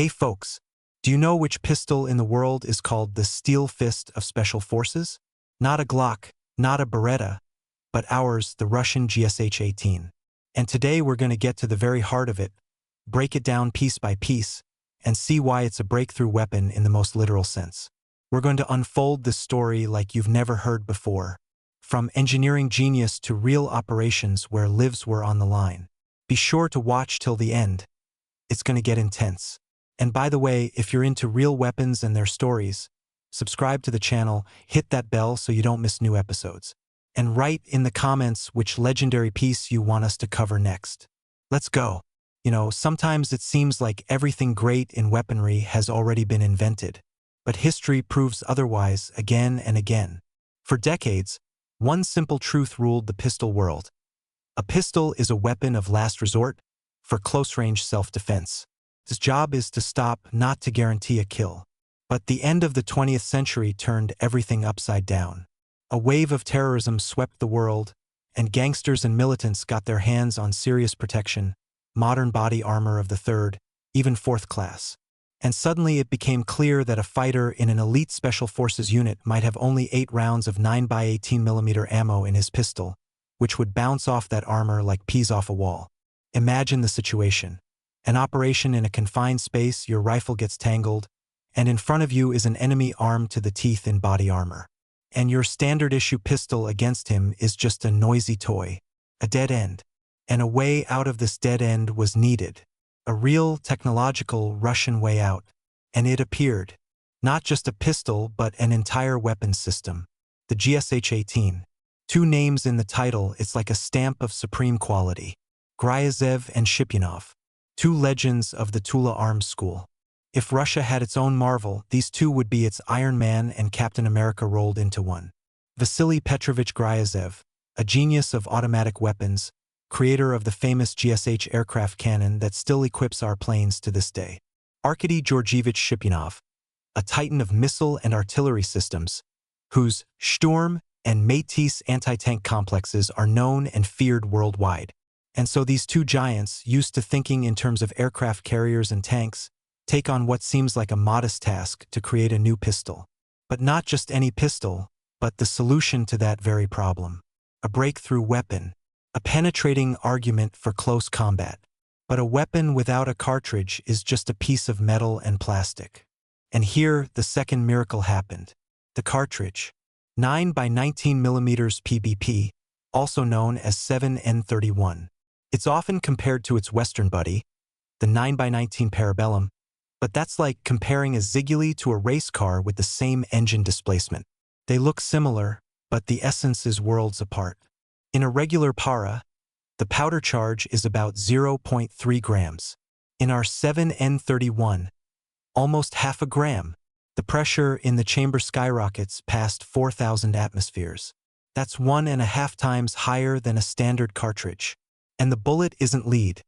Hey folks, do you know which pistol in the world is called the Steel Fist of Special Forces? Not a Glock, not a Beretta, but ours, the Russian GSh-18. And today we're going to get to the very heart of it, break it down piece by piece, and see why it's a breakthrough weapon in the most literal sense. We're going to unfold this story like you've never heard before, from engineering genius to real operations where lives were on the line. Be sure to watch till the end. It's going to get intense. And by the way, if you're into real weapons and their stories, subscribe to the channel, hit that bell so you don't miss new episodes. And write in the comments which legendary piece you want us to cover next. Let's go. You know, sometimes it seems like everything great in weaponry has already been invented. But history proves otherwise again and again. For decades, one simple truth ruled the pistol world. A pistol is a weapon of last resort for close-range self-defense. Its job is to stop, not to guarantee a kill. But the end of the 20th century turned everything upside down. A wave of terrorism swept the world, and gangsters and militants got their hands on serious protection, modern body armor of the third, even fourth class. And suddenly it became clear that a fighter in an elite special forces unit might have only 8 rounds of 9x18mm ammo in his pistol, which would bounce off that armor like peas off a wall. Imagine the situation. An operation in a confined space, your rifle gets tangled, and in front of you is an enemy armed to the teeth in body armor. And your standard-issue pistol against him is just a noisy toy, a dead end. And a way out of this dead end was needed. A real technological Russian way out. And it appeared. Not just a pistol, but an entire weapons system. The GSh-18. 2 names in the title, it's like a stamp of supreme quality. Gryazev and Shipyanov. 2 legends of the Tula arms school. If Russia had its own Marvel, these 2 would be its Iron Man and Captain America rolled into one. Vasily Petrovich Gryazev, a genius of automatic weapons, creator of the famous GSh aircraft cannon that still equips our planes to this day. Arkady Georgievich Shipyanov, a titan of missile and artillery systems, whose Sturm and Métis anti-tank complexes are known and feared worldwide. And so these 2 giants, used to thinking in terms of aircraft carriers and tanks, take on what seems like a modest task to create a new pistol. But not just any pistol, but the solution to that very problem. A breakthrough weapon. A penetrating argument for close combat. But a weapon without a cartridge is just a piece of metal and plastic. And here, the second miracle happened. The cartridge. 9x19mm PBP, also known as 7N31. It's often compared to its Western buddy, the 9x19 Parabellum, but that's like comparing a Ziguli to a race car with the same engine displacement. They look similar, but the essence is worlds apart. In a regular para, the powder charge is about 0.3 grams. In our 7N31, almost half a gram. The pressure in the chamber skyrockets past 4,000 atmospheres. That's 1.5 times higher than a standard cartridge. And the bullet isn't lead.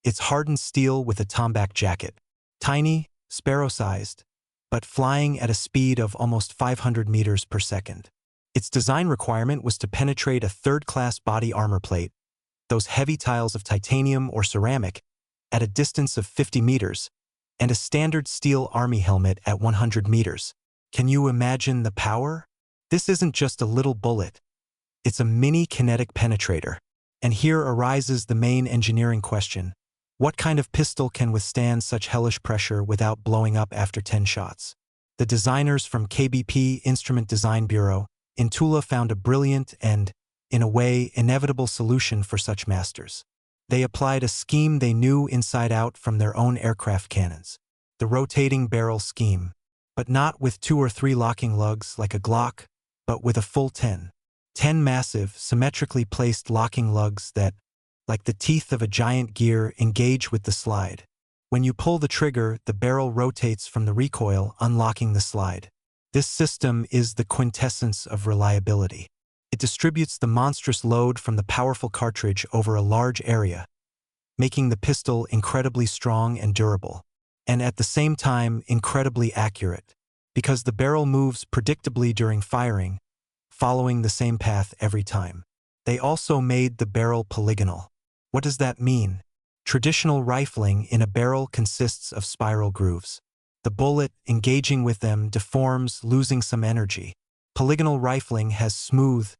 It's hardened steel with a tomback jacket. Tiny, sparrow-sized, but flying at a speed of almost 500 meters per second. Its design requirement was to penetrate a third-class body armor plate, those heavy tiles of titanium or ceramic, at a distance of 50 meters, and a standard steel army helmet at 100 meters. Can you imagine the power? This isn't just a little bullet. It's a mini kinetic penetrator. And here arises the main engineering question. What kind of pistol can withstand such hellish pressure without blowing up after 10 shots? The designers from KBP Instrument Design Bureau in Tula found a brilliant and, in a way, inevitable solution for such masters. They applied a scheme they knew inside out from their own aircraft cannons. The rotating barrel scheme. But not with 2 or 3 locking lugs like a Glock, but with a full 10. 10 massive, symmetrically placed locking lugs that, like the teeth of a giant gear, engage with the slide. When you pull the trigger, the barrel rotates from the recoil, unlocking the slide. This system is the quintessence of reliability. It distributes the monstrous load from the powerful cartridge over a large area, making the pistol incredibly strong and durable, and at the same time incredibly accurate, because the barrel moves predictably during firing, following the same path every time. They also made the barrel polygonal. What does that mean? Traditional rifling in a barrel consists of spiral grooves. The bullet, engaging with them, deforms, losing some energy. Polygonal rifling has smooth,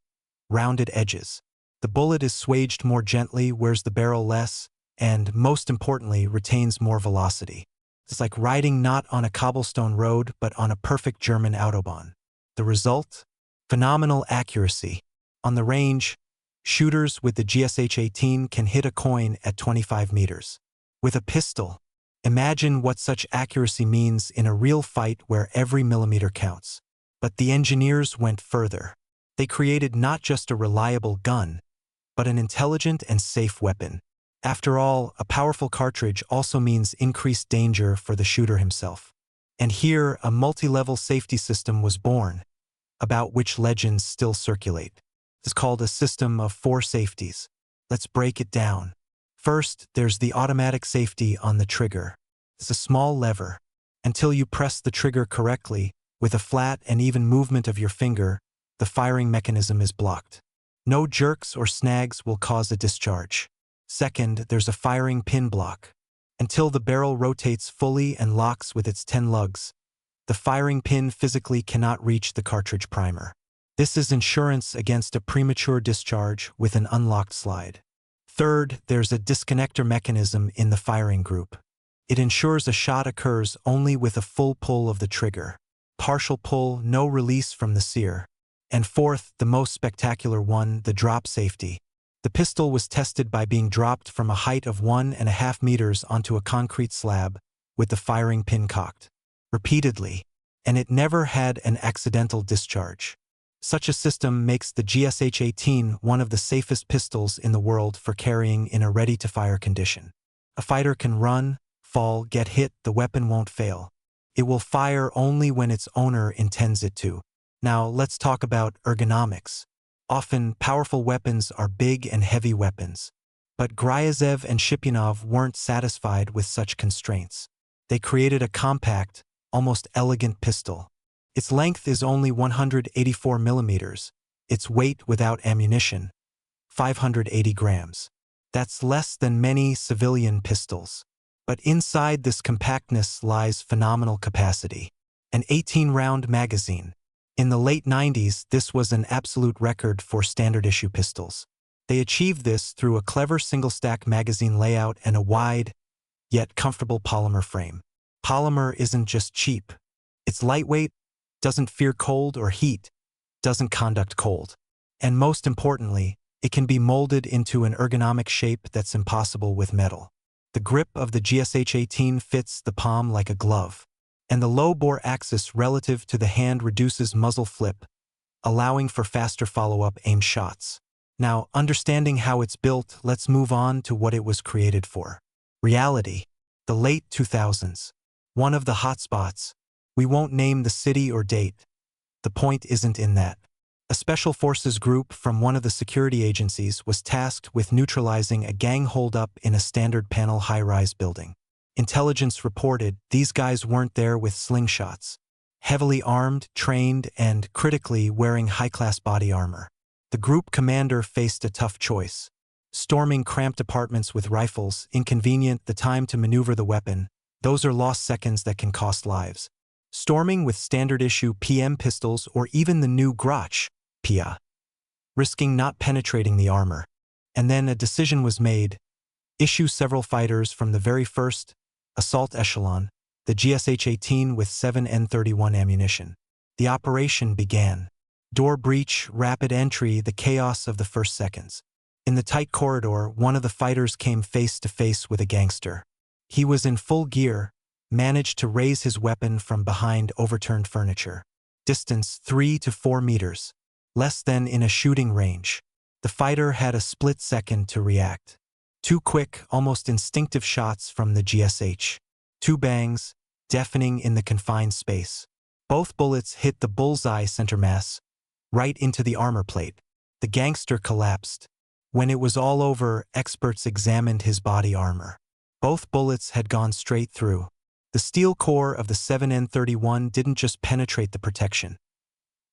rounded edges. The bullet is swaged more gently, wears the barrel less, and, most importantly, retains more velocity. It's like riding not on a cobblestone road, but on a perfect German Autobahn. The result? Phenomenal accuracy. On the range, shooters with the GSh-18 can hit a coin at 25 meters. With a pistol, imagine what such accuracy means in a real fight where every millimeter counts. But the engineers went further. They created not just a reliable gun, but an intelligent and safe weapon. After all, a powerful cartridge also means increased danger for the shooter himself. And here, a multi-level safety system was born, about which legends still circulate. It's called a system of 4 safeties. Let's break it down. First, there's the automatic safety on the trigger. It's a small lever. Until you press the trigger correctly, with a flat and even movement of your finger, the firing mechanism is blocked. No jerks or snags will cause a discharge. Second, there's a firing pin block. Until the barrel rotates fully and locks with its 10 lugs, the firing pin physically cannot reach the cartridge primer. This is insurance against a premature discharge with an unlocked slide. Third, there's a disconnector mechanism in the firing group. It ensures a shot occurs only with a full pull of the trigger. Partial pull, no release from the sear. And fourth, the most spectacular one, the drop safety. The pistol was tested by being dropped from a height of 1.5 meters onto a concrete slab, with the firing pin cocked. Repeatedly, and it never had an accidental discharge. Such a system makes the GSh-18 one of the safest pistols in the world for carrying in a ready-to-fire condition. A fighter can run, fall, get hit, the weapon won't fail. It will fire only when its owner intends it to. Now, let's talk about ergonomics. Often, powerful weapons are big and heavy weapons. But Gryazev and Shipyanov weren't satisfied with such constraints. They created a compact, almost elegant pistol. Its length is only 184 millimeters. Its weight without ammunition, 580 grams. That's less than many civilian pistols. But inside this compactness lies phenomenal capacity. An 18-round magazine. In the late 90s, this was an absolute record for standard-issue pistols. They achieved this through a clever single-stack magazine layout and a wide, yet comfortable polymer frame. Polymer isn't just cheap. It's lightweight, doesn't fear cold or heat, doesn't conduct cold. And most importantly, it can be molded into an ergonomic shape that's impossible with metal. The grip of the GSh-18 fits the palm like a glove. And the low-bore axis relative to the hand reduces muzzle flip, allowing for faster follow-up aim shots. Now, understanding how it's built, let's move on to what it was created for. Reality. The late 2000s. One of the hotspots. We won't name the city or date. The point isn't in that. A special forces group from one of the security agencies was tasked with neutralizing a gang holdup in a standard panel high-rise building. Intelligence reported these guys weren't there with slingshots. Heavily armed, trained, and, critically, wearing high-class body armor. The group commander faced a tough choice. Storming cramped apartments with rifles, inconvenient, the time to maneuver the weapon, those are lost seconds that can cost lives. Storming with standard-issue PM pistols or even the new Grach, PIA. Risking not penetrating the armor. And then a decision was made. Issue several fighters from the very first assault echelon, the GSh-18 with 7 N31 ammunition. The operation began. Door breach, rapid entry, the chaos of the first seconds. In the tight corridor, one of the fighters came face to face with a gangster. He was in full gear, managed to raise his weapon from behind overturned furniture. Distance 3 to 4 meters. Less than in a shooting range. The fighter had a split second to react. 2 quick, almost instinctive shots from the GSh. 2 bangs, deafening in the confined space. Both bullets hit the bullseye center mass, right into the armor plate. The gangster collapsed. When it was all over, experts examined his body armor. Both bullets had gone straight through. The steel core of the 7N31 didn't just penetrate the protection.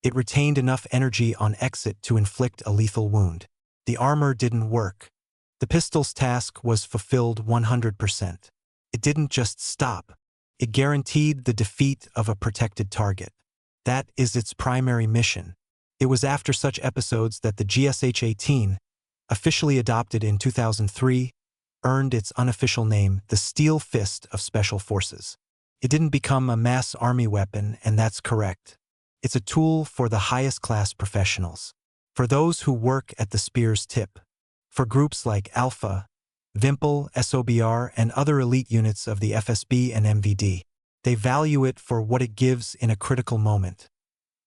It retained enough energy on exit to inflict a lethal wound. The armor didn't work. The pistol's task was fulfilled 100%. It didn't just stop. It guaranteed the defeat of a protected target. That is its primary mission. It was after such episodes that the GSh-18, officially adopted in 2003, earned its unofficial name, the Steel Fist of Special Forces. It didn't become a mass army weapon, and that's correct. It's a tool for the highest class professionals, for those who work at the spear's tip, for groups like Alpha, Vimpel, SOBR, and other elite units of the FSB and MVD. They value it for what it gives in a critical moment.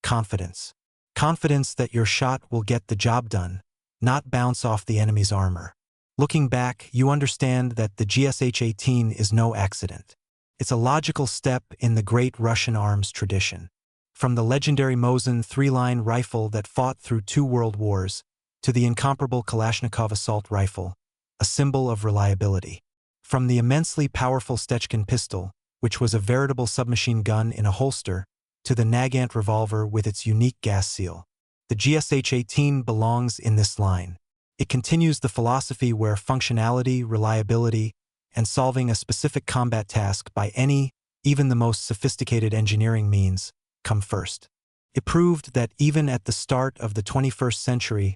Confidence. Confidence that your shot will get the job done, not bounce off the enemy's armor. Looking back, you understand that the GSh-18 is no accident. It's a logical step in the great Russian arms tradition. From the legendary Mosin 3-line rifle that fought through 2 world wars, to the incomparable Kalashnikov assault rifle, a symbol of reliability. From the immensely powerful Stechkin pistol, which was a veritable submachine gun in a holster, to the Nagant revolver with its unique gas seal. The GSh-18 belongs in this line. It continues the philosophy where functionality, reliability, and solving a specific combat task by any, even the most sophisticated engineering means, come first. It proved that even at the start of the 21st century,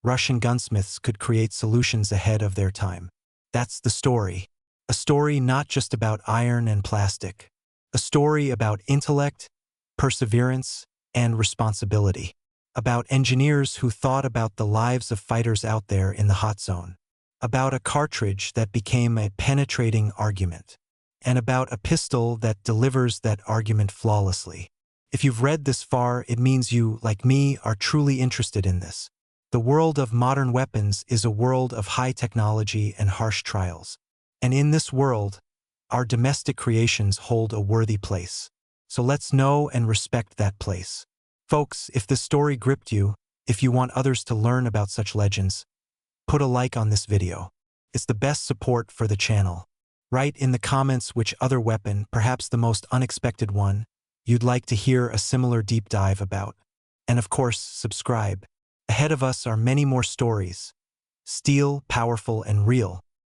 Russian gunsmiths could create solutions ahead of their time. That's the story. A story not just about iron and plastic. A story about intellect, perseverance, and responsibility. About engineers who thought about the lives of fighters out there in the hot zone. About a cartridge that became a penetrating argument. And about a pistol that delivers that argument flawlessly. If you've read this far, it means you, like me, are truly interested in this. The world of modern weapons is a world of high technology and harsh trials. And in this world, our domestic creations hold a worthy place. So let's know and respect that place. Folks, if this story gripped you, if you want others to learn about such legends, put a like on this video. It's the best support for the channel. Write in the comments which other weapon, perhaps the most unexpected one, you'd like to hear a similar deep dive about. And of course, subscribe. Ahead of us are many more stories. Steel, powerful, and real.